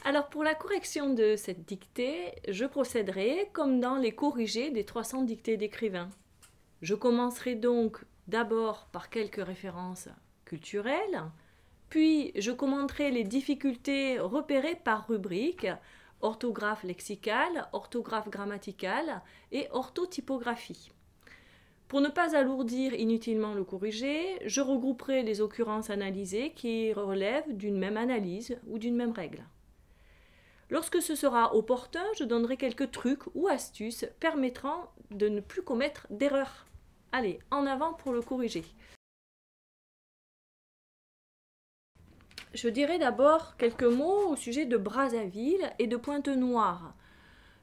Alors pour la correction de cette dictée, je procéderai comme dans les corrigés des 300 dictées d'écrivains. Je commencerai donc d'abord par quelques références culturelles, puis je commenterai les difficultés repérées par rubrique, orthographe lexicale, orthographe grammaticale et orthotypographie. Pour ne pas alourdir inutilement le corrigé, je regrouperai les occurrences analysées qui relèvent d'une même analyse ou d'une même règle. Lorsque ce sera opportun, je donnerai quelques trucs ou astuces permettant de ne plus commettre d'erreurs. Allez, en avant pour le corrigé. Je dirai d'abord quelques mots au sujet de Brazzaville et de Pointe-Noire.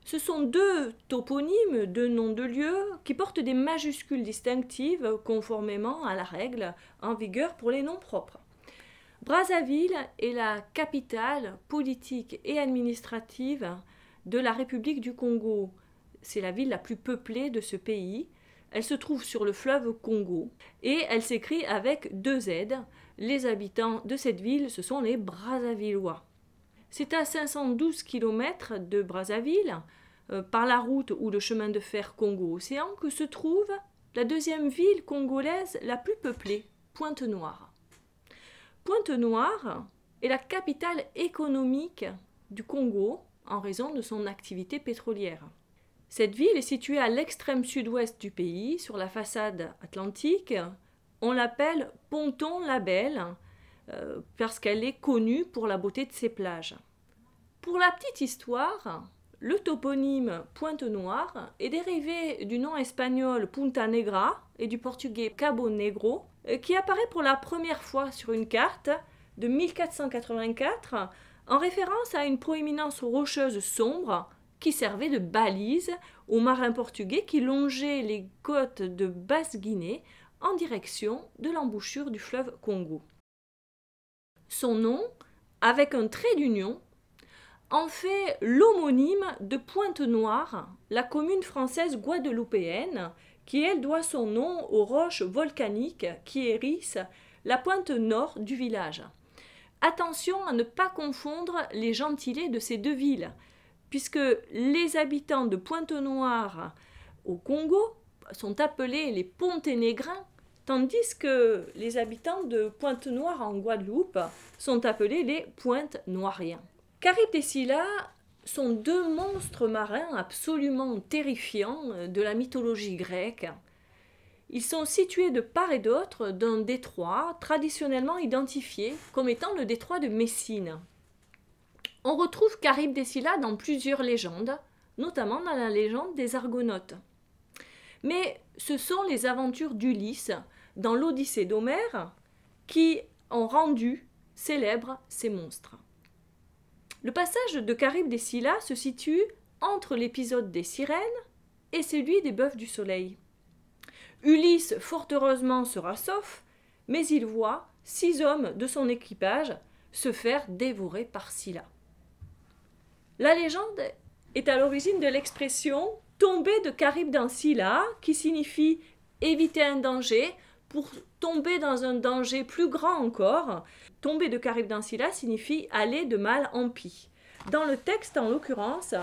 Ce sont deux toponymes, deux noms de lieux qui portent des majuscules distinctives conformément à la règle en vigueur pour les noms propres. Brazzaville est la capitale politique et administrative de la République du Congo. C'est la ville la plus peuplée de ce pays. Elle se trouve sur le fleuve Congo et elle s'écrit avec 2 Z. Les habitants de cette ville, ce sont les Brazzavillois. C'est à 512 km de Brazzaville, par la route ou le chemin de fer Congo-Océan, que se trouve la deuxième ville congolaise la plus peuplée, Pointe-Noire. Pointe-Noire est la capitale économique du Congo en raison de son activité pétrolière. Cette ville est située à l'extrême sud-ouest du pays, sur la façade atlantique. On l'appelle Ponton-la-Belle parce qu'elle est connue pour la beauté de ses plages. Pour la petite histoire, le toponyme Pointe-Noire est dérivé du nom espagnol Punta Negra et du portugais Cabo Negro, qui apparaît pour la première fois sur une carte de 1484 en référence à une proéminence rocheuse sombre qui servait de balise aux marins portugais qui longeaient les côtes de Basse-Guinée en direction de l'embouchure du fleuve Congo. Son nom, avec un trait d'union, en fait l'homonyme de Pointe-Noire, la commune française guadeloupéenne, qui elle doit son nom aux roches volcaniques qui hérissent la pointe nord du village. Attention à ne pas confondre les gentilés de ces deux villes, puisque les habitants de Pointe-Noire au Congo sont appelés les Ponténégrins, tandis que les habitants de Pointe-Noire en Guadeloupe sont appelés les Pointe-Noiriens. Charybde et Scylla sont deux monstres marins absolument terrifiants de la mythologie grecque. Ils sont situés de part et d'autre d'un détroit traditionnellement identifié comme étant le détroit de Messine. On retrouve Charybde et Scylla dans plusieurs légendes, notamment dans la légende des Argonautes. Mais ce sont les aventures d'Ulysse dans l'Odyssée d'Homère qui ont rendu célèbres ces monstres. Le passage de Charybde et Scylla se situe entre l'épisode des sirènes et celui des bœufs du soleil. Ulysse, fort heureusement, sera sauf, mais il voit 6 hommes de son équipage se faire dévorer par Scylla. La légende est à l'origine de l'expression « tomber de Charybde en Scylla » qui signifie éviter un danger pour tomber dans un danger plus grand encore. Tomber de Charybde en Scylla signifie aller de mal en pis. Dans le texte, en l'occurrence,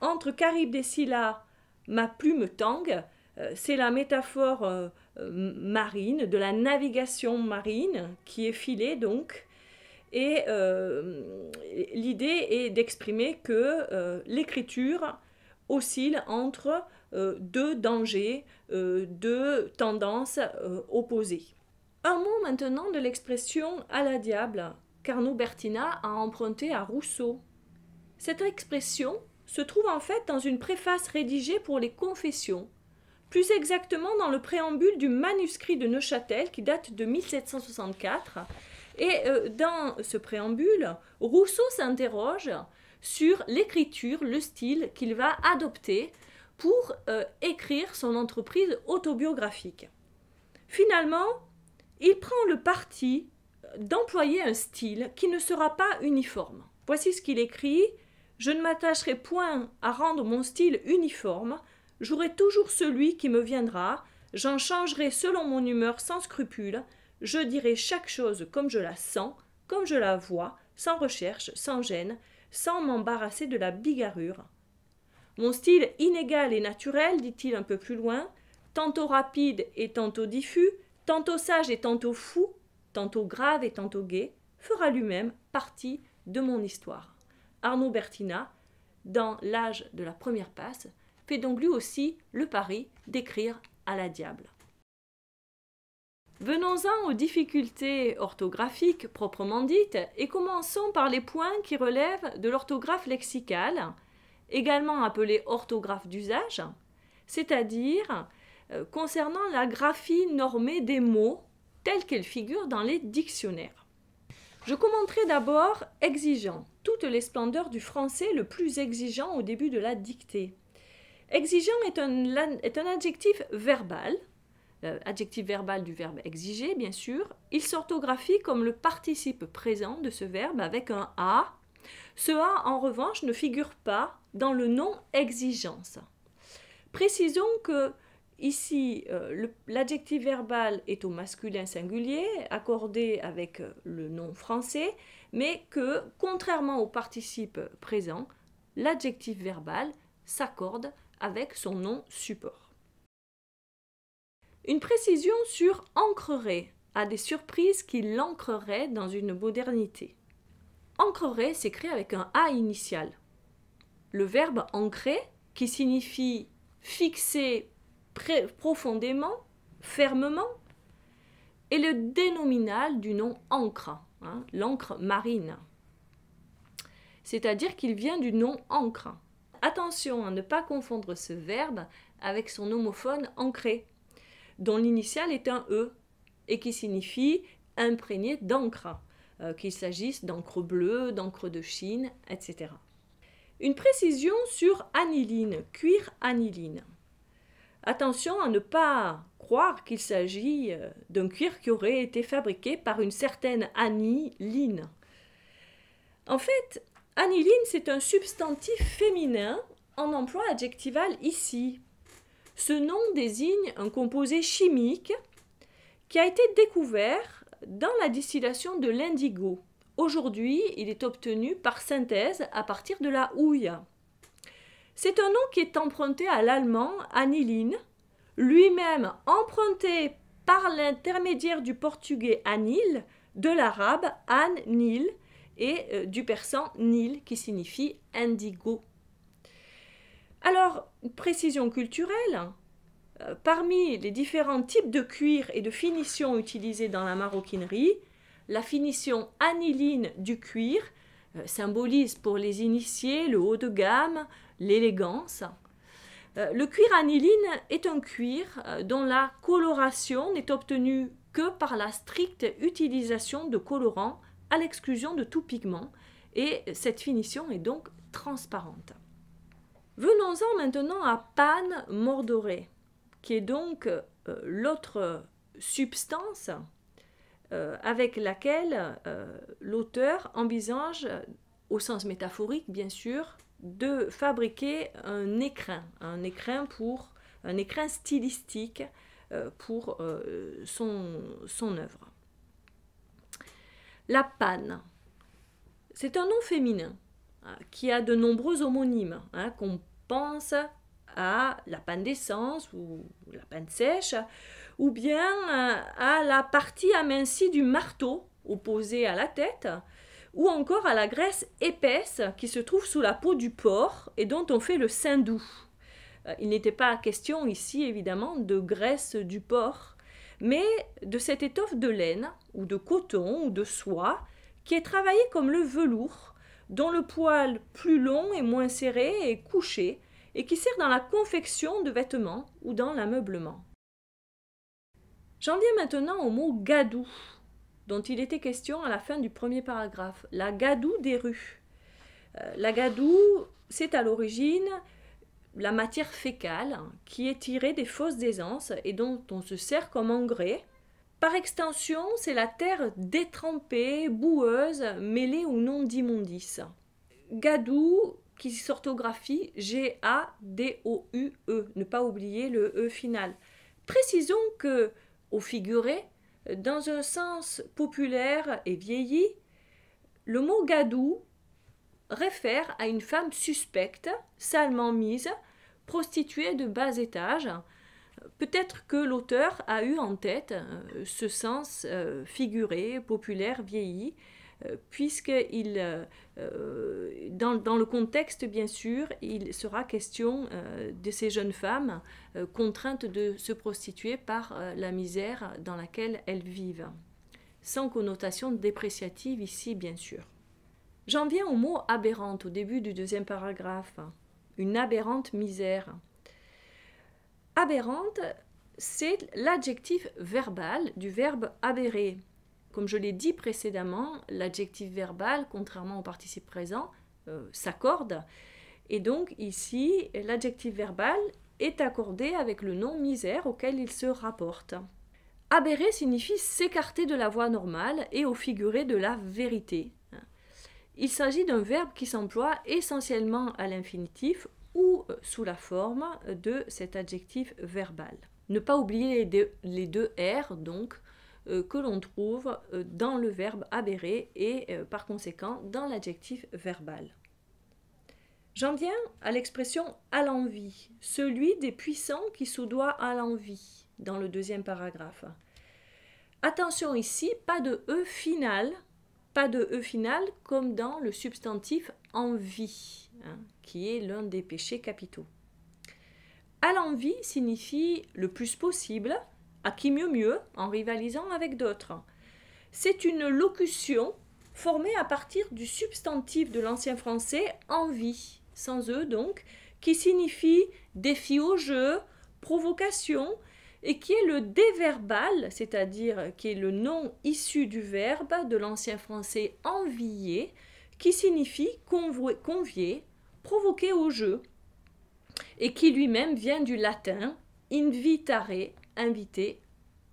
entre Charybde et Scylla, ma plume tangue, c'est la métaphore marine, de la navigation marine qui est filée donc. Et l'idée est d'exprimer que l'écriture oscille entre 2 dangers, 2 tendances opposées. Un mot maintenant de l'expression « à la diable » qu'Arnaud Bertina a emprunté à Rousseau. Cette expression se trouve en fait dans une préface rédigée pour les Confessions, plus exactement dans le préambule du manuscrit de Neuchâtel qui date de 1764. Et dans ce préambule, Rousseau s'interroge sur l'écriture, le style qu'il va adopter pour écrire son entreprise autobiographique. Finalement, il prend le parti d'employer un style qui ne sera pas uniforme. Voici ce qu'il écrit : « Je ne m'attacherai point à rendre mon style uniforme, j'aurai toujours celui qui me viendra, j'en changerai selon mon humeur sans scrupule, je dirai chaque chose comme je la sens, comme je la vois, sans recherche, sans gêne, sans m'embarrasser de la bigarrure. Mon style inégal et naturel, dit-il un peu plus loin, tantôt rapide et tantôt diffus, tantôt sage et tantôt fou, tantôt grave et tantôt gai, fera lui-même partie de mon histoire. Arnaud Bertina, dans L'âge de la première passe, fait donc lui aussi le pari d'écrire à la diable. Venons-en aux difficultés orthographiques proprement dites et commençons par les points qui relèvent de l'orthographe lexicale, également appelée orthographe d'usage, c'est-à-dire concernant la graphie normée des mots telle qu'elle figure dans les dictionnaires. Je commenterai d'abord exigeant, toutes les splendeurs du français le plus exigeant au début de la dictée. Exigeant est un adjectif verbal, adjectif verbal du verbe exiger, bien sûr. Il s'orthographie comme le participe présent de ce verbe avec un A. Ce A, en revanche, ne figure pas dans le nom exigence. Précisons que ici, l'adjectif verbal est au masculin singulier, accordé avec le nom français, mais que, contrairement au participe présent, l'adjectif verbal s'accorde avec son nom support. Une précision sur ancrerait a des surprises qui l'ancreraient dans une modernité. Ancrerait s'écrit avec un A initial. Le verbe ancrer, qui signifie fixer profondément, fermement, est le dénominal du nom ancre, l'encre marine. C'est-à-dire qu'il vient du nom ancre. Attention à ne pas confondre ce verbe avec son homophone ancré, dont l'initiale est un E et qui signifie imprégné d'encre, qu'il s'agisse d'encre bleue, d'encre de Chine, etc. Une précision sur aniline, cuir aniline. Attention à ne pas croire qu'il s'agit d'un cuir qui aurait été fabriqué par une certaine aniline. En fait, aniline, c'est un substantif féminin en emploi adjectival ici. Ce nom désigne un composé chimique qui a été découvert dans la distillation de l'indigo. Aujourd'hui, il est obtenu par synthèse à partir de la houille. C'est un nom qui est emprunté à l'allemand aniline, lui-même emprunté par l'intermédiaire du portugais anil, de l'arabe an-nil et du persan nil qui signifie indigo. Alors, précision culturelle, parmi les différents types de cuir et de finition utilisés dans la maroquinerie, la finition aniline du cuir symbolise pour les initiés le haut de gamme, l'élégance. Le cuir aniline est un cuir dont la coloration n'est obtenue que par la stricte utilisation de colorants à l'exclusion de tout pigment et cette finition est donc transparente. Venons-en maintenant à panne mordorée, qui est donc l'autre substance avec laquelle l'auteur envisage, au sens métaphorique bien sûr, de fabriquer un écrin stylistique pour son œuvre. La panne, c'est un nom féminin qui a de nombreux homonymes, qu'on pense à la panne d'essence ou la panne sèche, ou bien à la partie amincie du marteau opposée à la tête, ou encore à la graisse épaisse qui se trouve sous la peau du porc et dont on fait le saindoux. Il n'était pas question ici évidemment de graisse du porc, mais de cette étoffe de laine ou de coton ou de soie qui est travaillée comme le velours, dont le poil plus long et moins serré est couché et qui sert dans la confection de vêtements ou dans l'ameublement. J'en viens maintenant au mot gadou, dont il était question à la fin du premier paragraphe, la gadoue des rues. La gadoue, c'est à l'origine la matière fécale qui est tirée des fosses d'aisance et dont on se sert comme engrais. Par extension, c'est la terre détrempée, boueuse, mêlée ou non d'immondices. Gadoue qui s'orthographie G-A-D-O-U-E, ne pas oublier le E final. Précisons que, au figuré, dans un sens populaire et vieilli, le mot gadou réfère à une femme suspecte, salement mise, prostituée de bas étage. Peut-être que l'auteur a eu en tête ce sens figuré, populaire, vieilli, puisque dans le contexte, bien sûr, il sera question de ces jeunes femmes contraintes de se prostituer par la misère dans laquelle elles vivent, sans connotation dépréciative ici, bien sûr. J'en viens au mot aberrante au début du deuxième paragraphe, une aberrante misère. Aberrante, c'est l'adjectif verbal du verbe aberrer. Comme je l'ai dit précédemment, l'adjectif verbal, contrairement au participe présent, s'accorde. Et donc ici, l'adjectif verbal est accordé avec le nom misère auquel il se rapporte. Aberrer signifie s'écarter de la voie normale et au figuré de la vérité. Il s'agit d'un verbe qui s'emploie essentiellement à l'infinitif ou sous la forme de cet adjectif verbal. Ne pas oublier les deux R, donc, que l'on trouve dans le verbe aberrer et par conséquent dans l'adjectif verbal. J'en viens à l'expression à l'envi, celui des puissants qui soudoie à l'envi, dans le deuxième paragraphe. Attention ici, pas de E final comme dans le substantif envie, qui est l'un des péchés capitaux. À l'envi signifie le plus possible, à qui mieux, en rivalisant avec d'autres. C'est une locution formée à partir du substantif de l'ancien français envie, sans E donc, qui signifie défi au jeu, provocation, et qui est le déverbal, c'est-à-dire qui est le nom issu du verbe de l'ancien français envier, qui signifie convier, provoquer au jeu, et qui lui-même vient du latin invitare, inviter,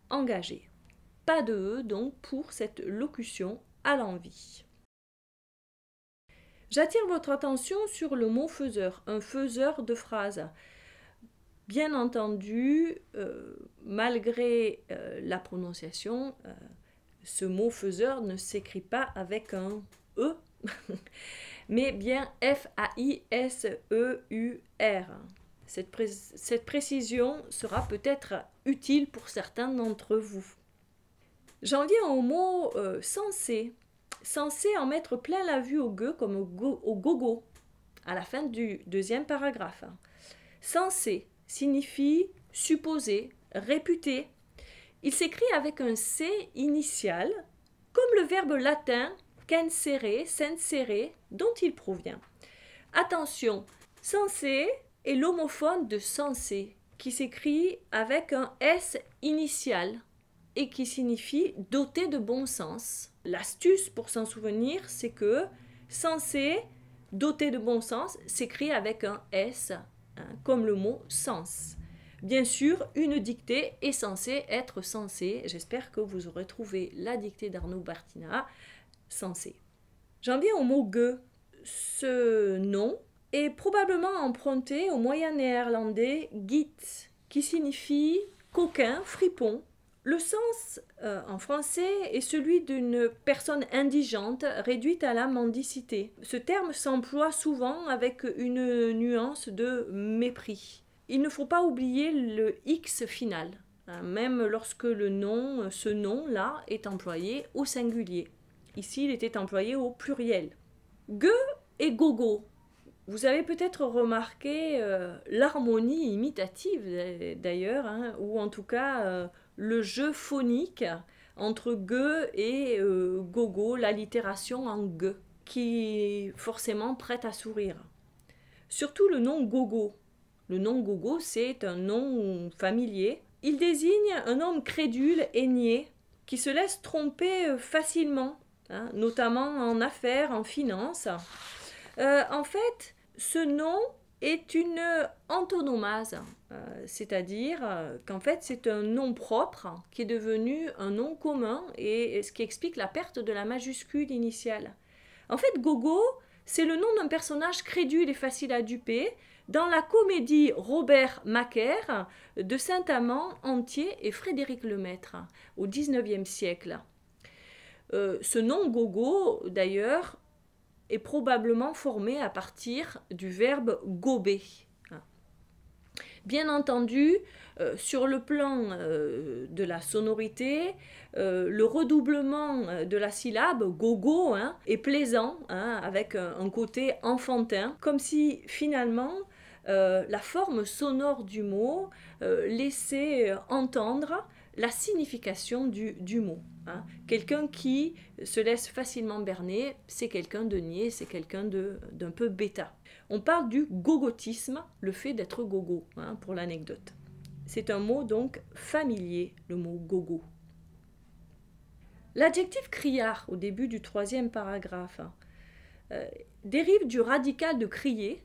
engager. Pas de E donc pour cette locution à l'envi. J'attire votre attention sur le mot faiseur, un faiseur de phrases. Bien entendu, malgré la prononciation, ce mot faiseur ne s'écrit pas avec un E, mais bien F-A-I-S-E-U-R. Cette précision sera peut-être utile pour certains d'entre vous. J'en viens au mot censé. Censé en mettre plein la vue au gueux comme au gogo, à la fin du deuxième paragraphe. Censé signifie supposé, réputé. Il s'écrit avec un C initial, comme le verbe latin censere, sensere, dont il provient. Attention, censé est l'homophone de sensé, qui s'écrit avec un S initial et qui signifie doté de bon sens. L'astuce pour s'en souvenir, c'est que censé, doté de bon sens, s'écrit avec un S, comme le mot sens. Bien sûr, une dictée est censée être sensée. J'espère que vous aurez trouvé la dictée d'Arnaud Bartina, sensée. J'en viens au mot gueux. Ce nom est probablement emprunté au moyen néerlandais git, qui signifie coquin, fripon. Le sens en français est celui d'une personne indigente réduite à la mendicité. Ce terme s'emploie souvent avec une nuance de mépris. Il ne faut pas oublier le X final, même lorsque ce nom-là est employé au singulier. Ici, il était employé au pluriel. Gueux et gogo. Vous avez peut-être remarqué l'harmonie imitative d'ailleurs, ou en tout cas le jeu phonique entre gueux et gogo, l'allitération en gueux, qui forcément prête à sourire. Surtout le nom gogo. Le nom gogo, c'est un nom familier. Il désigne un homme crédule et niais, qui se laisse tromper facilement, notamment en affaires, en finance. En fait, ce nom est une antonomase, c'est-à-dire qu'en fait c'est un nom propre qui est devenu un nom commun et ce qui explique la perte de la majuscule initiale. En fait, Gogo, c'est le nom d'un personnage crédule et facile à duper dans la comédie Robert Macaire de Saint-Amand, Antier et Frédéric Lemaître au XIXe siècle. Ce nom Gogo, d'ailleurs, est probablement formé à partir du verbe gober. Bien entendu, sur le plan de la sonorité, le redoublement de la syllabe gogo est plaisant, avec un côté enfantin, comme si finalement la forme sonore du mot laissait entendre la signification du mot. Quelqu'un qui se laisse facilement berner, c'est quelqu'un de niais, c'est quelqu'un d'un peu bêta. On parle du gogotisme, le fait d'être gogo, pour l'anecdote. C'est un mot donc familier, le mot gogo. L'adjectif criard, au début du 3e paragraphe, dérive du radical de crier,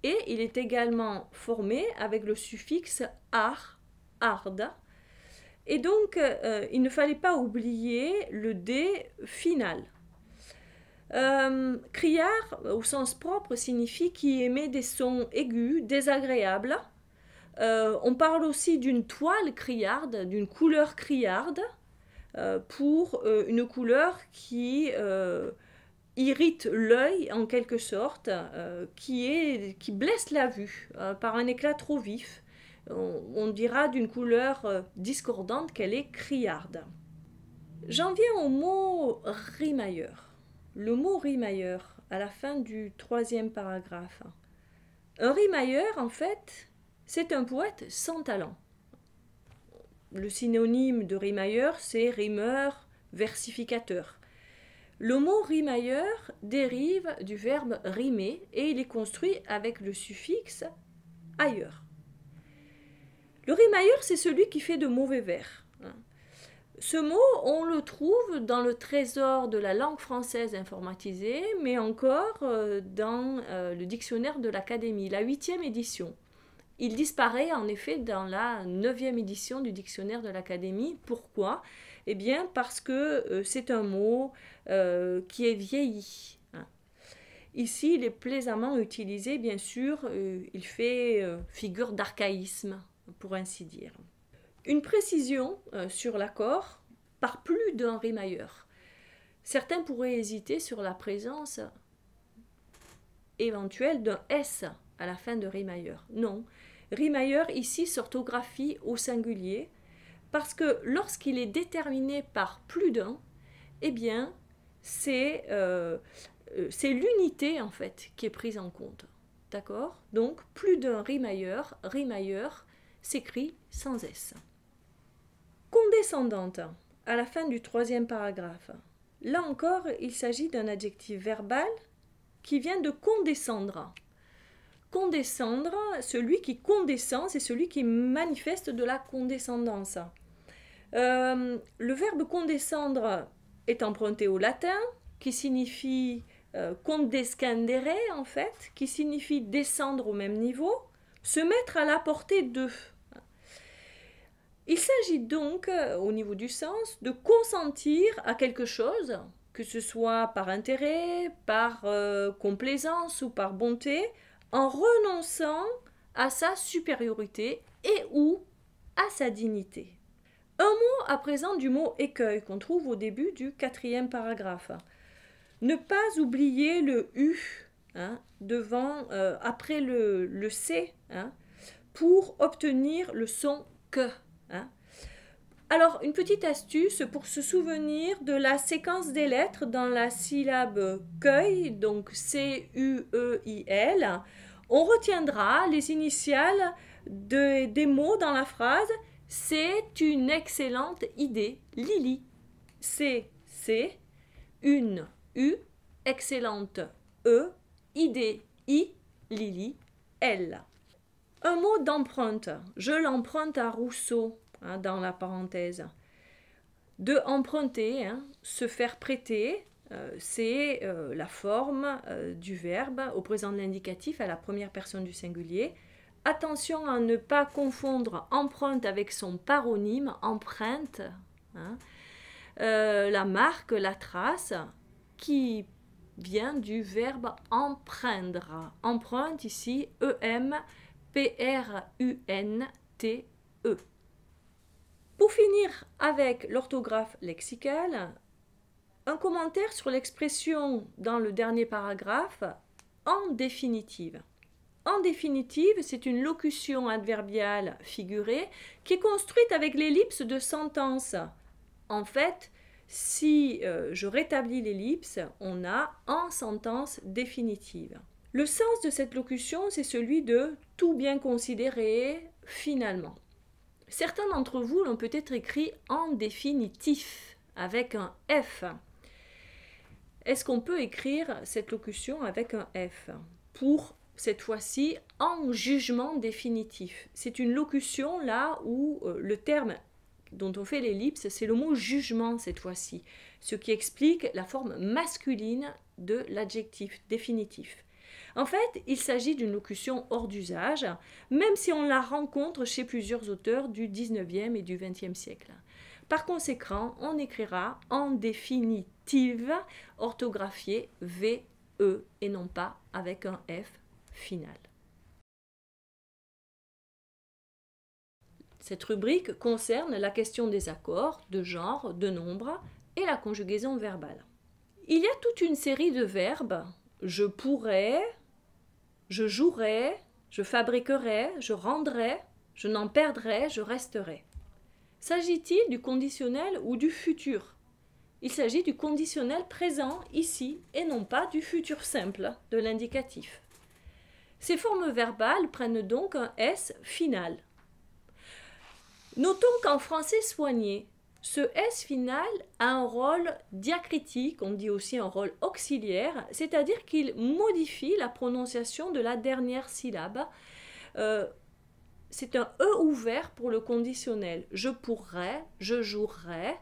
et il est également formé avec le suffixe ar, arde. Et donc, il ne fallait pas oublier le D final. Criard, au sens propre, signifie qui émet des sons aigus, désagréables. On parle aussi d'une toile criarde, d'une couleur criarde, pour une couleur qui irrite l'œil en quelque sorte, qui blesse la vue par un éclat trop vif. On dira d'une couleur discordante qu'elle est criarde. J'en viens au mot rimailleur. Le mot rimailleur, à la fin du 3e paragraphe. Un rimailleur, en fait, c'est un poète sans talent. Le synonyme de rimailleur, c'est rimeur, versificateur. Le mot rimailleur dérive du verbe rimer et il est construit avec le suffixe ailleurs. Le rimailleur, c'est celui qui fait de mauvais vers. Ce mot, on le trouve dans le trésor de la langue française informatisée, mais encore dans le dictionnaire de l'Académie, la 8e édition. Il disparaît en effet dans la 9e édition du dictionnaire de l'Académie. Pourquoi ? Eh bien parce que c'est un mot qui est vieilli. Ici, il est plaisamment utilisé, bien sûr, il fait figure d'archaïsme, pour ainsi dire. Une précision sur l'accord par plus d'un rimailleur. Certains pourraient hésiter sur la présence éventuelle d'un S à la fin de rimailleur. Non, rimailleur ici s'orthographie au singulier parce que lorsqu'il est déterminé par plus d'un, eh bien c'est l'unité en fait qui est prise en compte. D'accord ? Donc plus d'un rimailleur, rimailleur s'écrit sans S. Condescendante, à la fin du 3e paragraphe. Là encore, il s'agit d'un adjectif verbal qui vient de condescendre. Condescendre, celui qui condescend, c'est celui qui manifeste de la condescendance. Le verbe condescendre est emprunté au latin, qui signifie condescendere en fait, qui signifie descendre au même niveau, se mettre à la portée d'eux. Il s'agit donc, au niveau du sens, de consentir à quelque chose, que ce soit par intérêt, par complaisance ou par bonté, en renonçant à sa supériorité et ou à sa dignité. Un mot à présent du mot écueil qu'on trouve au début du 4e paragraphe. Ne pas oublier le U devant, après le C pour obtenir le son que. Alors, une petite astuce pour se souvenir de la séquence des lettres dans la syllabe cueil, donc C-U-E-I-L. On retiendra les initiales des mots dans la phrase. C'est une excellente idée, Lily. C'est une U, excellente E, idée I, Lily, L. Un mot d'empreinte. Je l'emprunte à Rousseau. Dans la parenthèse. De emprunter, se faire prêter, c'est la forme du verbe au présent de l'indicatif à la première personne du singulier. Attention à ne pas confondre empreinte avec son paronyme, empreinte, la marque, la trace, qui vient du verbe empreindre. Empreinte ici, E-M-P-R-U-N-T-E. Pour finir avec l'orthographe lexicale, Un commentaire sur l'expression dans le dernier paragraphe « en définitive ». En définitive, c'est une locution adverbiale figurée qui est construite avec l'ellipse de sentence. En fait, si je rétablis l'ellipse, on a « en sentence définitive ». Le sens de cette locution, c'est celui de « tout bien considéré, finalement ». Certains d'entre vous l'ont peut-être écrit « en définitif » avec un F. Est-ce qu'on peut écrire cette locution avec un F pour, cette fois-ci, en jugement définitif? C'est une locution là où le terme dont on fait l'ellipse, c'est le mot jugement cette fois-ci, ce qui explique la forme masculine de l'adjectif définitif. En fait, il s'agit d'une locution hors d'usage, même si on la rencontre chez plusieurs auteurs du 19e et du 20e siècle. Par conséquent, on écrira en définitive, orthographié VE et non pas avec un F final. Cette rubrique concerne la question des accords, de genre, de nombre et la conjugaison verbale. Il y a toute une série de verbes « je pourrais »,« je jouerais »,« je fabriquerais »,« je rendrais »,« je n'en perdrais »,« je resterais ». S'agit-il du conditionnel ou du futur? Il s'agit du conditionnel présent ici et non pas du futur simple de l'indicatif. Ces formes verbales prennent donc un S final. Notons qu'en français soigné, ce S final a un rôle diacritique, on dit aussi un rôle auxiliaire, c'est-à-dire qu'il modifie la prononciation de la dernière syllabe. C'est un E ouvert pour le conditionnel. Je pourrais, je jouerais,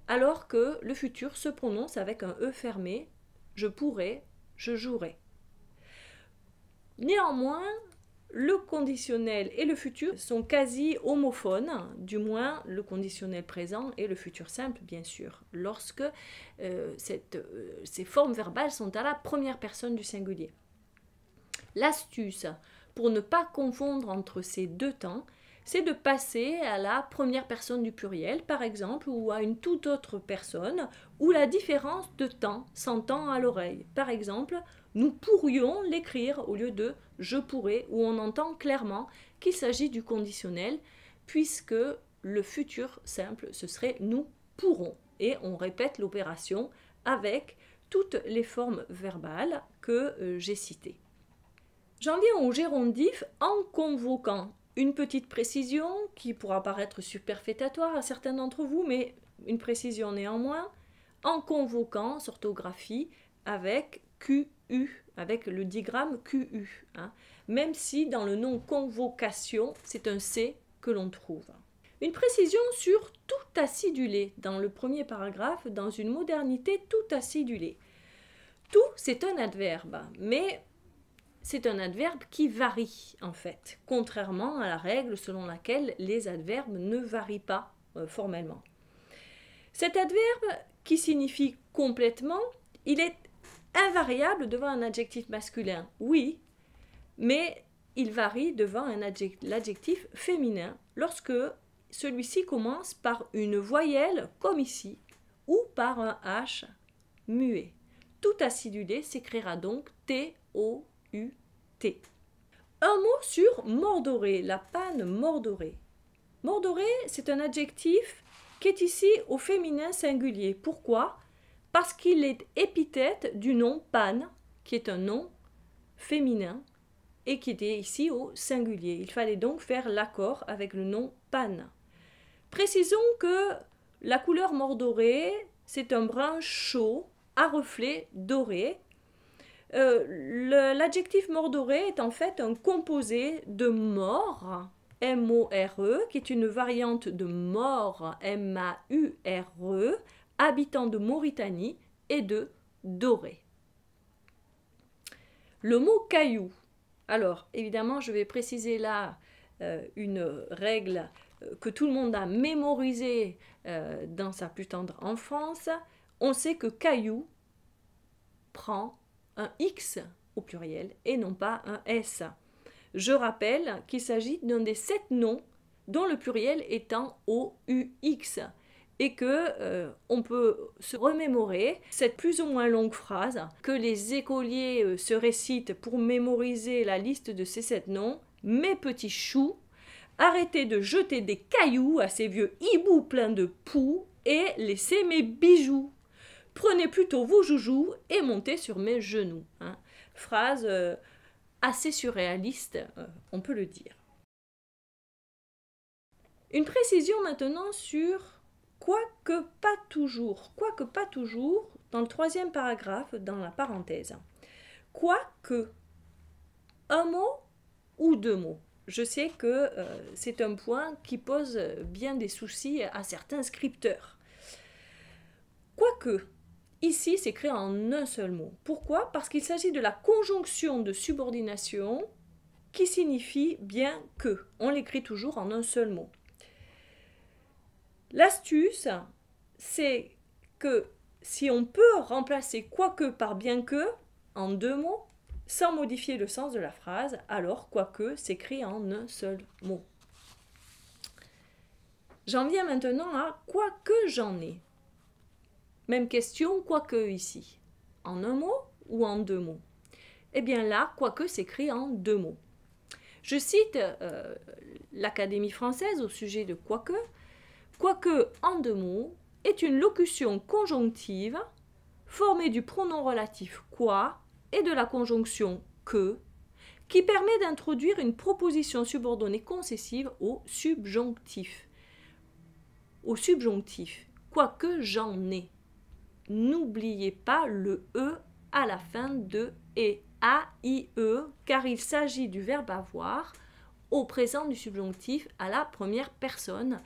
alors que le futur se prononce avec un E fermé. Je pourrais, je jouerais. Néanmoins, le conditionnel et le futur sont quasi homophones, du moins le conditionnel présent et le futur simple, bien sûr, lorsque ces formes verbales sont à la première personne du singulier. L'astuce pour ne pas confondre entre ces deux temps, c'est de passer à la première personne du pluriel, par exemple, ou à une toute autre personne, où la différence de temps s'entend à l'oreille. Par exemple, nous pourrions l'écrire au lieu de « je pourrais », où on entend clairement qu'il s'agit du conditionnel, puisque le futur simple, ce serait « nous pourrons ». Et on répète l'opération avec toutes les formes verbales que j'ai citées. J'en viens au gérondif en convoquant. Une petite précision qui pourra paraître superfétatoire à certains d'entre vous, mais une précision néanmoins. En convoquant, s'orthographie avec QU, avec le digramme QU. Même si dans le nom convocation, c'est un C que l'on trouve. Une précision sur tout acidulé, dans le premier paragraphe, dans une modernité tout acidulé. Tout, c'est un adverbe, mais c'est un adverbe qui varie, en fait, contrairement à la règle selon laquelle les adverbes ne varient pas formellement. Cet adverbe, qui signifie complètement, il est invariable devant un adjectif masculin, oui, mais il varie devant l'adjectif féminin lorsque celui-ci commence par une voyelle, comme ici, ou par un H muet. Tout acidulé s'écrira donc T-O-U-T. Un mot sur mordoré, la panne mordorée. Mordoré, c'est un adjectif qui est ici au féminin singulier. Pourquoi? Parce qu'il est épithète du nom panne, qui est un nom féminin, et qui était ici au singulier. Il fallait donc faire l'accord avec le nom panne. Précisons que la couleur mordorée, c'est un brun chaud à reflets dorés. L'adjectif mordoré est en fait un composé de mort, M-O-R-E, qui est une variante de mort, M-A-U-R-E, habitant de Mauritanie, et de doré. Le mot caillou. Alors, évidemment, je vais préciser là une règle que tout le monde a mémorisée dans sa plus tendre enfance. On sait que caillou prend un X au pluriel et non pas un S. Je rappelle qu'il s'agit d'un des 7 noms dont le pluriel est en OUX. et que on peut se remémorer cette plus ou moins longue phrase que les écoliers se récitent pour mémoriser la liste de ces 7 noms. Mes petits choux, arrêtez de jeter des cailloux à ces vieux hiboux pleins de poux et laissez mes bijoux. Prenez plutôt vos joujoux et montez sur mes genoux. Hein. Phrase assez surréaliste, on peut le dire. Une précision maintenant sur quoique pas toujours. Quoique pas toujours, dans le 3e paragraphe, dans la parenthèse. Quoique, un mot ou 2 mots. Je sais que c'est un point qui pose bien des soucis à certains scripteurs. Quoique, ici c'est créé en un seul mot. Pourquoi? Parce qu'il s'agit de la conjonction de subordination qui signifie bien que. On l'écrit toujours en un seul mot. L'astuce, c'est que si on peut remplacer quoique par bien que en 2 mots, sans modifier le sens de la phrase, alors quoique s'écrit en un seul mot. J'en viens maintenant à quoique j'en ai. Même question, quoique ici. En un mot ou en 2 mots? Eh bien là, quoique s'écrit en 2 mots. Je cite l'Académie française au sujet de quoique. Quoique en 2 mots est une locution conjonctive formée du pronom relatif quoi et de la conjonction que, qui permet d'introduire une proposition subordonnée concessive au subjonctif. Au subjonctif, quoique j'en ai. N'oubliez pas le E à la fin de et, A-I-E, car il s'agit du verbe avoir au présent du subjonctif à la première personne.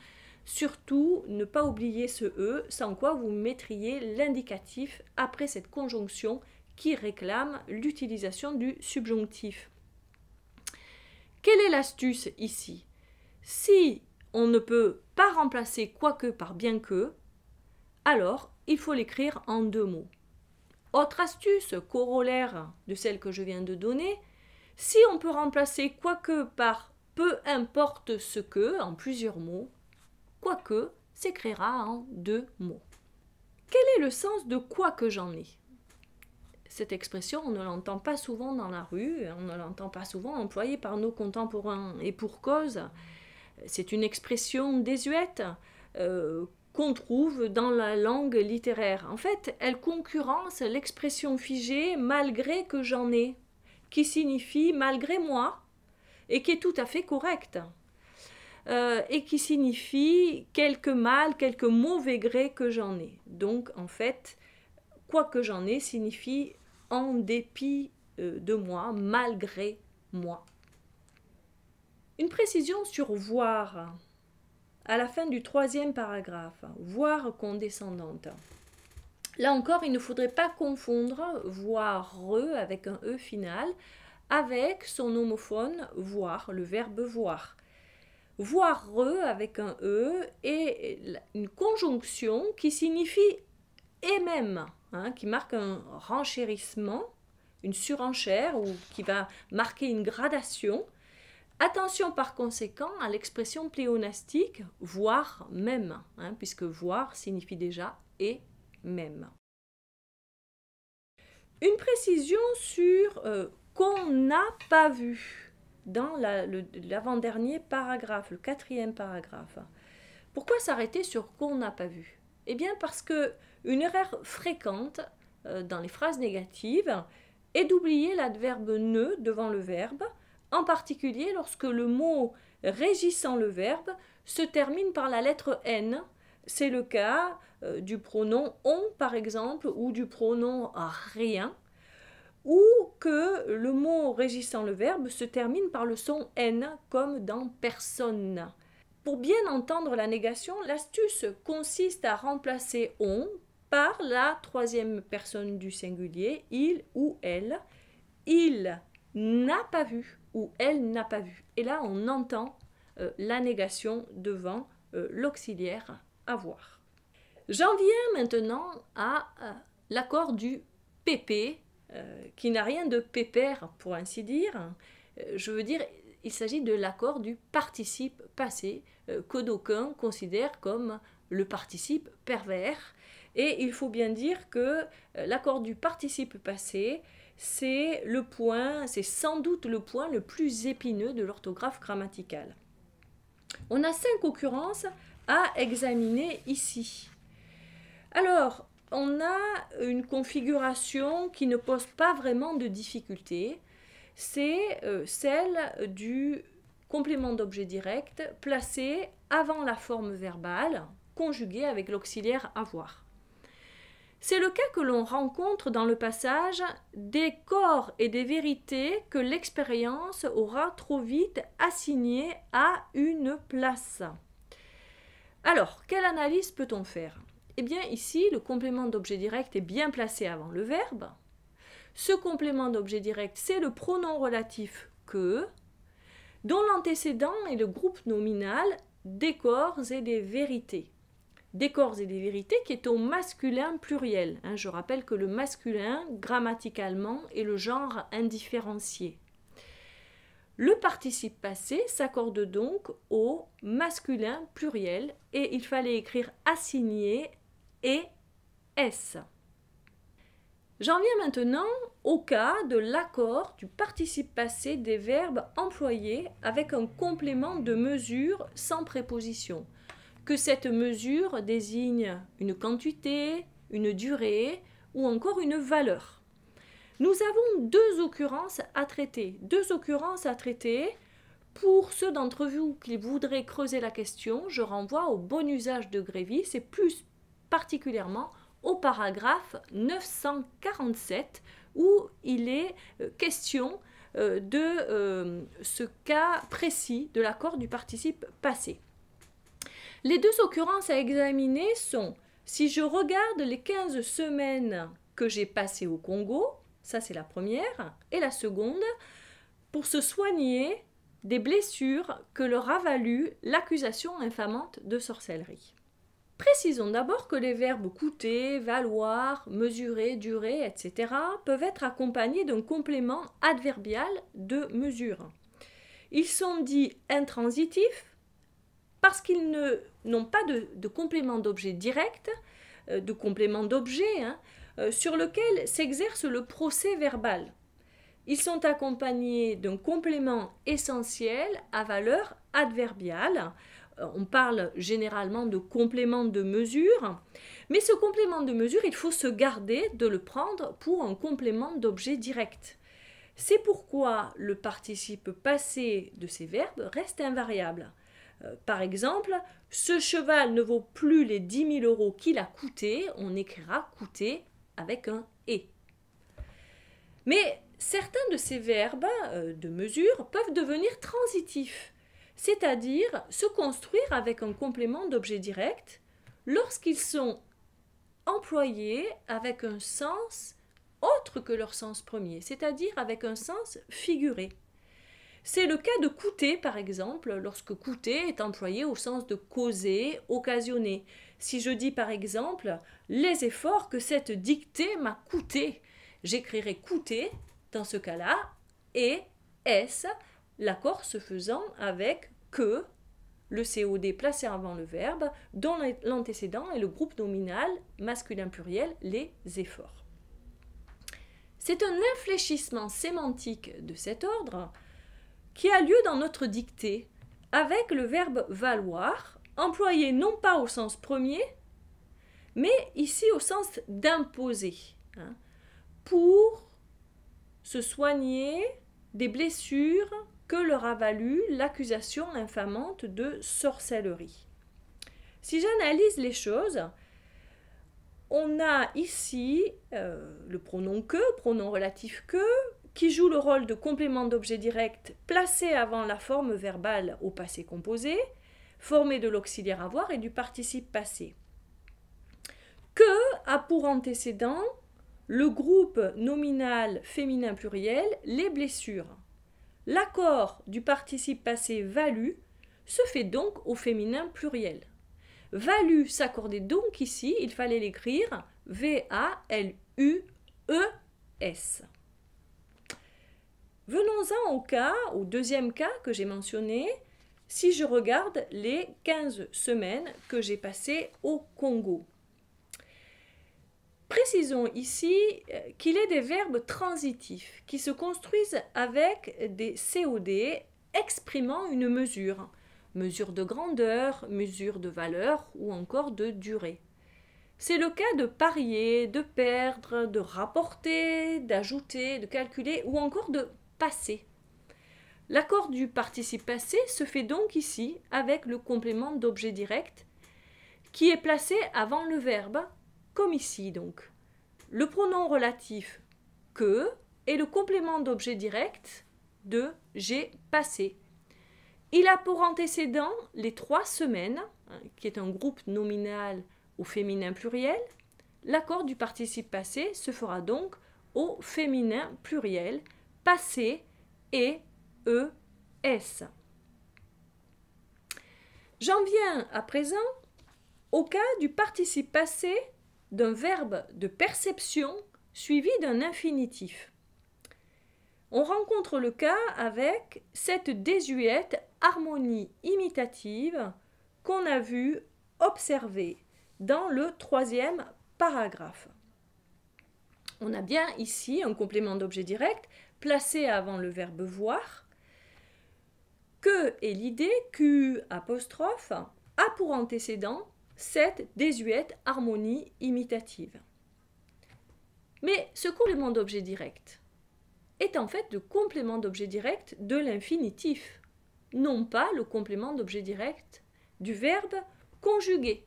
Surtout, ne pas oublier ce E, sans quoi vous mettriez l'indicatif après cette conjonction qui réclame l'utilisation du subjonctif. Quelle est l'astuce ici? Si on ne peut pas remplacer quoique par bien que, alors il faut l'écrire en 2 mots. Autre astuce, corollaire de celle que je viens de donner, si on peut remplacer quoique par peu importe ce que en plusieurs mots, quoique s'écrira en 2 mots. Quel est le sens de quoique j'en ai? Cette expression, on ne l'entend pas souvent dans la rue, on ne l'entend pas souvent employée par nos contemporains. Et pour cause, c'est une expression désuète qu'on trouve dans la langue littéraire. En fait, elle concurrence l'expression figée « malgré que j'en ai », qui signifie « malgré moi » et qui est tout à fait correcte. Et qui signifie « quelque mal, quelque mauvais gré que j'en ai ». Donc, en fait, « quoi que j'en ai » signifie « en dépit de moi, malgré moi ». Une précision sur « voir ». À la fin du 3e paragraphe, voir condescendante. Là encore, il ne faudrait pas confondre voir avec un E final avec son homophone voir, le verbe voir. Voir avec un E est une conjonction qui signifie et même, qui marque un renchérissement, une surenchère ou qui va marquer une gradation. Attention par conséquent à l'expression pléonastique « voir même », puisque « voir » signifie déjà « et même ». Une précision sur qu'on n'a pas vu dans l'avant-dernier paragraphe, le 4e paragraphe. Pourquoi s'arrêter sur qu'on n'a pas vu? Eh bien parce qu'une erreur fréquente dans les phrases négatives est d'oublier l'adverbe « ne » devant le verbe, en particulier lorsque le mot régissant le verbe se termine par la lettre N. C'est le cas du pronom on par exemple ou du pronom rien, ou que le mot régissant le verbe se termine par le son N comme dans personne. Pour bien entendre la négation, l'astuce consiste à remplacer on par la 3e personne du singulier, il ou elle. Il n'a pas vu ou elle n'a pas vu. Et là, on entend la négation devant l'auxiliaire avoir. J'en viens maintenant à l'accord du PP, qui n'a rien de pépère pour ainsi dire. Je veux dire, il s'agit de l'accord du participe passé, que d'aucuns considèrent comme le participe pervers. Et il faut bien dire que l'accord du participe passé, c'est sans doute le point le plus épineux de l'orthographe grammaticale. On a 5 occurrences à examiner ici. Alors, on a une configuration qui ne pose pas vraiment de difficulté. C'est celle du complément d'objet direct placé avant la forme verbale, conjugué avec l'auxiliaire avoir. C'est le cas que l'on rencontre dans le passage « des corps et des vérités que l'expérience aura trop vite assignés à une place ». Alors, quelle analyse peut-on faire? Eh bien, ici, le complément d'objet direct est bien placé avant le verbe. Ce complément d'objet direct, c'est le pronom relatif « que », dont l'antécédent est le groupe nominal « des corps et des vérités ». Des corps et des vérités qui est au masculin pluriel. Je rappelle que le masculin, grammaticalement, est le genre indifférencié. Le participe passé s'accorde donc au masculin pluriel et il fallait écrire assigné et s. J'en viens maintenant au cas de l'accord du participe passé des verbes employés avec un complément de mesure sans préposition. Que cette mesure désigne une quantité, une durée ou encore une valeur. Nous avons 2 occurrences à traiter. 2 occurrences à traiter. Pour ceux d'entre vous qui voudraient creuser la question, je renvoie au bon usage de Grévy, c'est plus particulièrement au paragraphe 947 où il est question de ce cas précis de l'accord du participe passé. Les 2 occurrences à examiner sont, si je regarde les 15 semaines que j'ai passées au Congo, ça c'est la première, et la seconde, pour se soigner des blessures que leur a valu l'accusation infamante de sorcellerie. Précisons d'abord que les verbes coûter, valoir, mesurer, durer, etc. peuvent être accompagnés d'un complément adverbial de mesure. Ils sont dits intransitifs, parce qu'ils n'ont pas de complément d'objet direct, de complément d'objet, sur lequel s'exerce le procès verbal. Ils sont accompagnés d'un complément essentiel à valeur adverbiale. On parle généralement de complément de mesure, mais ce complément de mesure, il faut se garder de le prendre pour un complément d'objet direct. C'est pourquoi le participe passé de ces verbes reste invariable. Par exemple, ce cheval ne vaut plus les 10 000 € qu'il a coûté, on écrira coûter avec un et. Mais certains de ces verbes de mesure peuvent devenir transitifs, c'est-à-dire se construire avec un complément d'objet direct lorsqu'ils sont employés avec un sens autre que leur sens premier, c'est-à-dire avec un sens figuré. C'est le cas de coûter, par exemple, lorsque coûter est employé au sens de causer, occasionner. Si je dis par exemple « les efforts que cette dictée m'a coûté », j'écrirai coûter dans ce cas-là et S, l'accord se faisant avec que, le COD placé avant le verbe, dont l'antécédent est le groupe nominal masculin pluriel, les efforts. C'est un infléchissement sémantique de cet ordre qui a lieu dans notre dictée avec le verbe valoir, employé non pas au sens premier, mais ici au sens d'imposer, pour se soigner des blessures que leur a valu l'accusation infamante de sorcellerie. Si j'analyse les choses, on a ici le pronom que, pronom relatif que, qui joue le rôle de complément d'objet direct placé avant la forme verbale au passé composé, formé de l'auxiliaire avoir et du participe passé. Que a pour antécédent le groupe nominal féminin pluriel, les blessures. L'accord du participe passé valu se fait donc au féminin pluriel. Valu s'accordait donc ici, il fallait l'écrire V-A-L-U-E-S. Venons-en au deuxième cas que j'ai mentionné, si je regarde les 15 semaines que j'ai passées au Congo. Précisons ici qu'il est des verbes transitifs qui se construisent avec des COD exprimant une mesure. Mesure de grandeur, mesure de valeur ou encore de durée. C'est le cas de parier, de perdre, de rapporter, d'ajouter, de calculer ou encore de passer. L'accord du participe passé se fait donc ici avec le complément d'objet direct qui est placé avant le verbe, comme ici donc. Le pronom relatif que et le complément d'objet direct de j'ai passé. Il a pour antécédent les 3 semaines, qui est un groupe nominal au féminin pluriel. L'accord du participe passé se fera donc au féminin pluriel, passé et ES. J'en viens à présent au cas du participe passé d'un verbe de perception suivi d'un infinitif. On rencontre le cas avec cette désuète harmonie imitative qu'on a vu observer dans le 3e paragraphe. On a bien ici un complément d'objet direct placé avant le verbe voir. Que est l'idée Q apostrophe a pour antécédent cette désuète harmonie imitative. Mais ce complément d'objet direct est en fait le complément d'objet direct de l'infinitif, non pas le complément d'objet direct du verbe conjugué.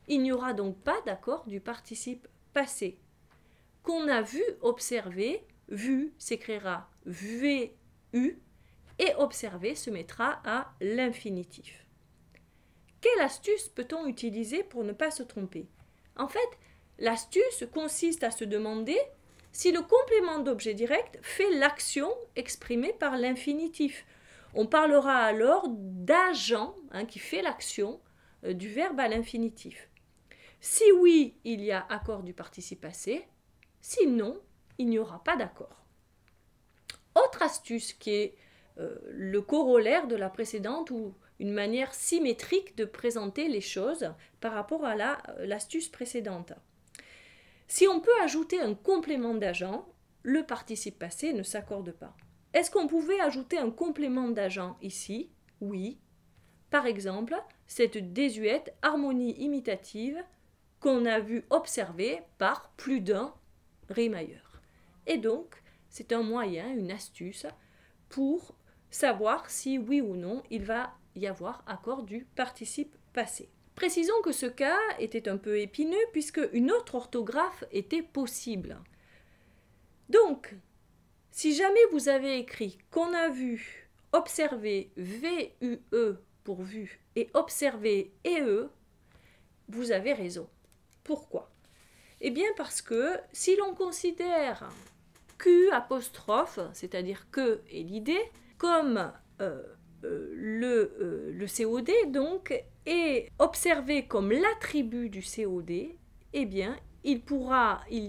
Il n'y aura donc pas d'accord du participe passé. Qu'on a vu, observé, vu s'écrira VU et observé se mettra à l'infinitif. Quelle astuce peut-on utiliser pour ne pas se tromper? En fait, l'astuce consiste à se demander si le complément d'objet direct fait l'action exprimée par l'infinitif. On parlera alors d'agent qui fait l'action du verbe à l'infinitif. Si oui, il y a accord du participe passé, sinon, il n'y aura pas d'accord. Autre astuce qui est le corollaire de la précédente ou une manière symétrique de présenter les choses par rapport à l'astuce précédente. Si on peut ajouter un complément d'agent, le participe passé ne s'accorde pas. Est-ce qu'on pouvait ajouter un complément d'agent ici? Oui. Par exemple, cette désuète harmonie imitative qu'on a vu observer par plus d'un rimailleur. Et donc, c'est un moyen, une astuce pour savoir si oui ou non il va y avoir accord du participe passé. Précisons que ce cas était un peu épineux puisque une autre orthographe était possible. Donc, si jamais vous avez écrit qu'on a vu, observé, VUE pour vu et observé EE, vous avez raison. Pourquoi? Eh bien parce que si l'on considère Q apostrophe, c'est-à-dire que et l'idée, comme le COD donc est observé comme l'attribut du COD, eh bien il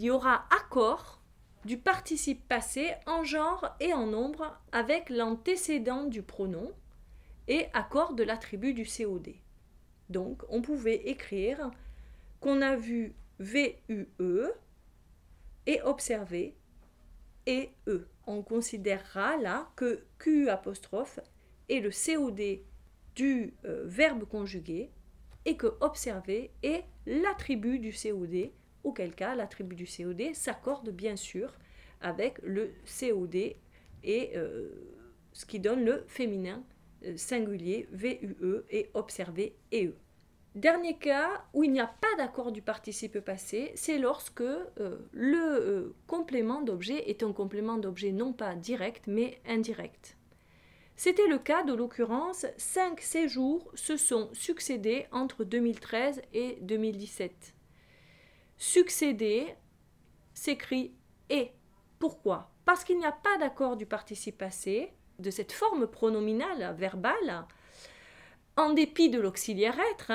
y aura accord du participe passé en genre et en nombre avec l'antécédent du pronom et accord de l'attribut du COD. Donc on pouvait écrire qu'on a vu VUE et observé et E. On considérera là que Q apostrophe est le COD du verbe conjugué et que observer est l'attribut du COD, auquel cas l'attribut du COD s'accorde bien sûr avec le COD et ce qui donne le féminin singulier VUE et observer EE. Dernier cas où il n'y a pas d'accord du participe passé, c'est lorsque le complément d'objet est un complément d'objet non pas direct mais indirect. C'était le cas de l'occurrence 5 séjours se sont succédés entre 2013 et 2017. Succéder s'écrit et. Pourquoi? Parce qu'il n'y a pas d'accord du participe passé, de cette forme pronominale verbale, en dépit de l'auxiliaire être,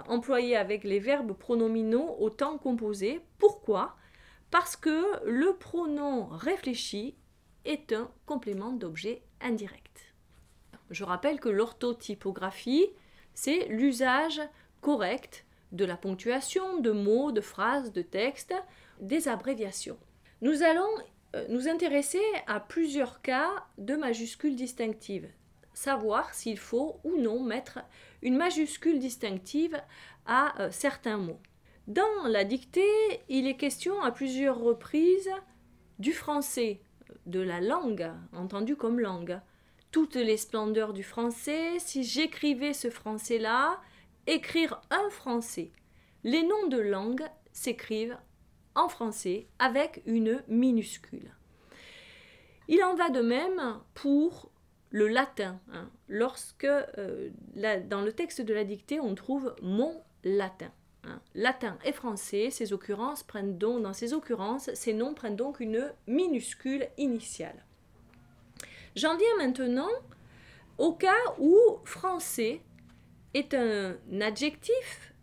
employé avec les verbes pronominaux au temps composé. Pourquoi? Parce que le pronom réfléchi est un complément d'objet indirect. Je rappelle que l'orthotypographie, c'est l'usage correct de la ponctuation, de mots, de phrases, de textes, des abréviations. Nous allons nous intéresser à plusieurs cas de majuscules distinctives, savoir s'il faut ou non mettre une majuscule distinctive à certains mots. Dans la dictée, il est question à plusieurs reprises du français, de la langue, entendue comme langue. Toutes les splendeurs du français, si j'écrivais ce français-là, écrire un français. Les noms de langue s'écrivent en français avec une minuscule. Il en va de même pour le latin. Lorsque dans le texte de la dictée, on trouve « mon latin ». Latin et français, ces noms prennent donc une minuscule initiale. J'en viens maintenant au cas où français est un adjectif,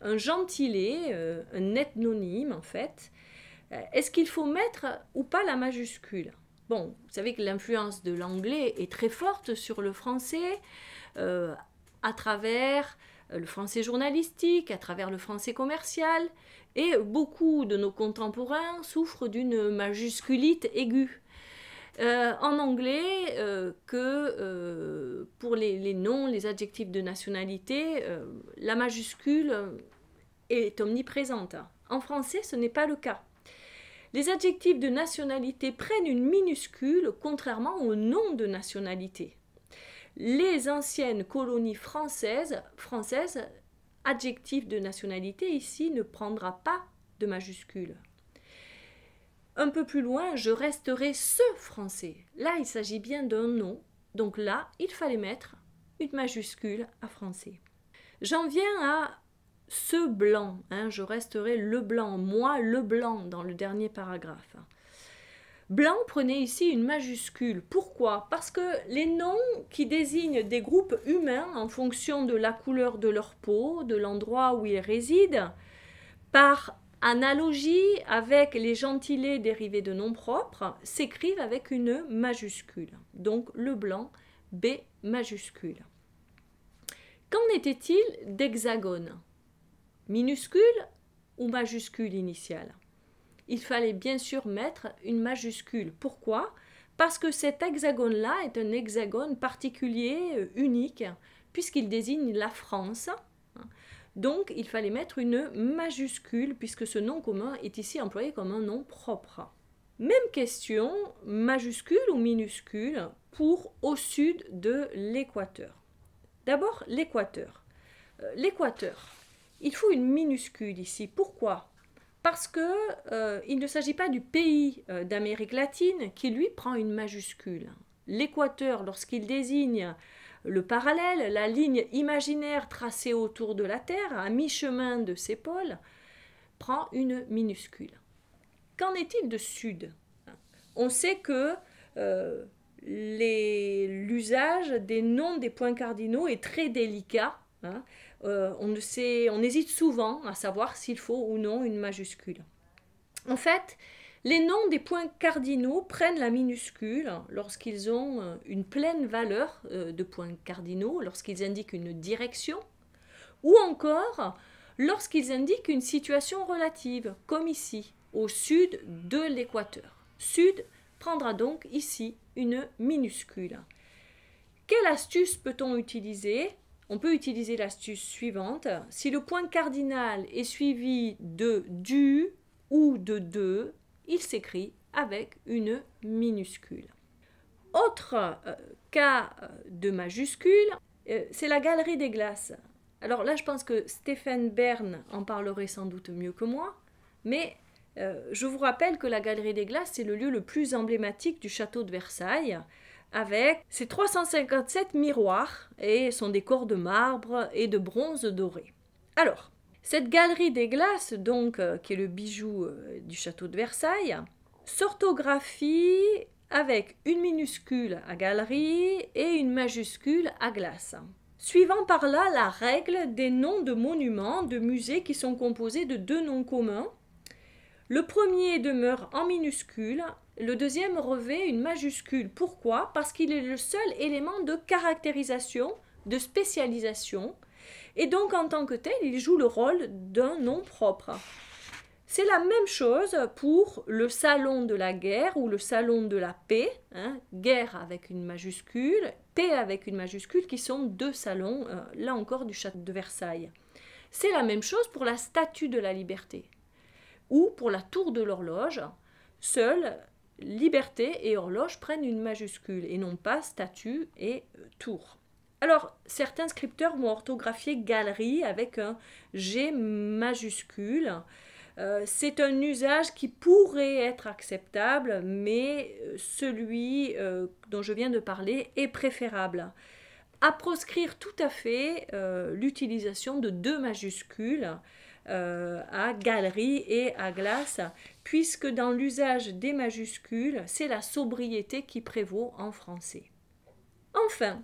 un gentilé, un ethnonyme en fait. Est-ce qu'il faut mettre ou pas la majuscule? Bon, vous savez que l'influence de l'anglais est très forte sur le français, à travers le français journalistique, à travers le français commercial, et beaucoup de nos contemporains souffrent d'une majusculite aiguë. En anglais, pour les noms, les adjectifs de nationalité, la majuscule est omniprésente. En français, ce n'est pas le cas. Les adjectifs de nationalité prennent une minuscule, contrairement aux noms de nationalité. Les anciennes colonies françaises, adjectif de nationalité ici ne prendra pas de majuscule. Un peu plus loin, je resterai ce français. Là, il s'agit bien d'un nom, donc là, il fallait mettre une majuscule à français. J'en viens à ce blanc, je resterai le blanc, moi le blanc dans le dernier paragraphe. Blanc prenait ici une majuscule. Pourquoi? Parce que les noms qui désignent des groupes humains en fonction de la couleur de leur peau, de l'endroit où ils résident, par analogie avec les gentilés dérivés de noms propres, s'écrivent avec une majuscule. Donc le blanc, B majuscule. Qu'en était-il d'hexagone? Minuscule ou majuscule initiale? Il fallait bien sûr mettre une majuscule. Pourquoi? Parce que cet hexagone-là est un hexagone particulier, unique, puisqu'il désigne la France. Donc, il fallait mettre une majuscule, puisque ce nom commun est ici employé comme un nom propre. Même question, majuscule ou minuscule, pour au sud de l'équateur. D'abord, l'équateur. L'équateur, il faut une minuscule ici. Pourquoi? Parce qu'il ne s'agit pas du pays d'Amérique latine qui, lui, prend une majuscule. L'équateur, lorsqu'il désigne le parallèle, la ligne imaginaire tracée autour de la Terre, à mi-chemin de ses pôles, prend une minuscule. Qu'en est-il de sud? On sait que l'usage des noms des points cardinaux est très délicat. On hésite souvent à savoir s'il faut ou non une majuscule. En fait, les noms des points cardinaux prennent la minuscule lorsqu'ils ont une pleine valeur de points cardinaux, lorsqu'ils indiquent une direction, ou encore lorsqu'ils indiquent une situation relative, comme ici, au sud de l'équateur. Sud prendra donc ici une minuscule. Quelle astuce peut-on utiliser? On peut utiliser l'astuce suivante. Si le point cardinal est suivi de du ou de, il s'écrit avec une minuscule. Autre cas de majuscule, c'est la galerie des glaces. Alors là, je pense que Stéphane Bern en parlerait sans doute mieux que moi, mais je vous rappelle que la galerie des glaces, c'est le lieu le plus emblématique du château de Versailles, avec ses 357 miroirs et son décor de marbre et de bronze doré. Alors, cette galerie des glaces, donc, qui est le bijou du château de Versailles, s'orthographie avec une minuscule à galerie et une majuscule à glace. Suivant par là la règle des noms de monuments, de musées qui sont composés de deux noms communs, Le premier demeure en minuscule, le deuxième revêt une majuscule. Pourquoi? Parce qu'il est le seul élément de caractérisation, de spécialisation, et donc en tant que tel, il joue le rôle d'un nom propre. C'est la même chose pour le salon de la guerre ou le salon de la paix, guerre avec une majuscule, paix avec une majuscule, qui sont deux salons, là encore, du château de Versailles. C'est la même chose pour la statue de la liberté ou pour la tour de l'horloge. Seules liberté et horloge prennent une majuscule et non pas statue et tour. Alors, certains scripteurs vont orthographier galerie avec un G majuscule. C'est un usage qui pourrait être acceptable, mais celui dont je viens de parler est préférable. À proscrire tout à fait l'utilisation de deux majuscules à galerie et à glace, puisque dans l'usage des majuscules, c'est la sobriété qui prévaut en français. Enfin,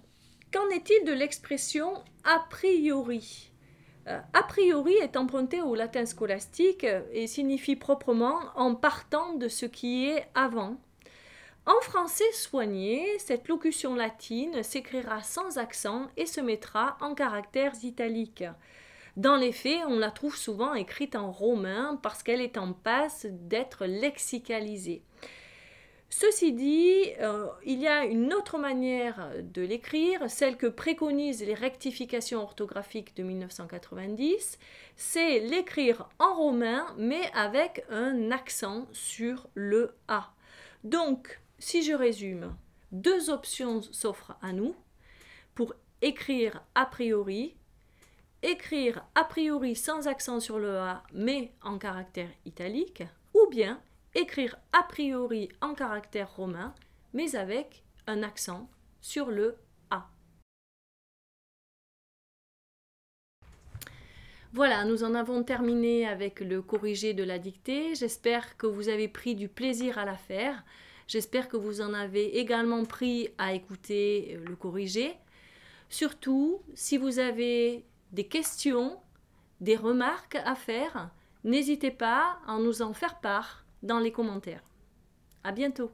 qu'en est-il de l'expression a priori? A priori est emprunté au latin scolastique et signifie proprement en partant de ce qui est avant. En français soigné, cette locution latine s'écrira sans accent et se mettra en caractères italiques. Dans les faits, on la trouve souvent écrite en romain parce qu'elle est en passe d'être lexicalisée. Ceci dit, il y a une autre manière de l'écrire, celle que préconisent les rectifications orthographiques de 1990, c'est l'écrire en romain mais avec un accent sur le A. Donc, si je résume, deux options s'offrent à nous pour écrire a priori sans accent sur le A mais en caractère italique, ou bien écrire a priori en caractère romain mais avec un accent sur le A. Voilà, nous en avons terminé avec le corrigé de la dictée. J'espère que vous avez pris du plaisir à la faire. J'espère que vous en avez également pris à écouter le corrigé. Surtout, si vous avez des questions, des remarques à faire, n'hésitez pas à nous en faire part dans les commentaires. À bientôt!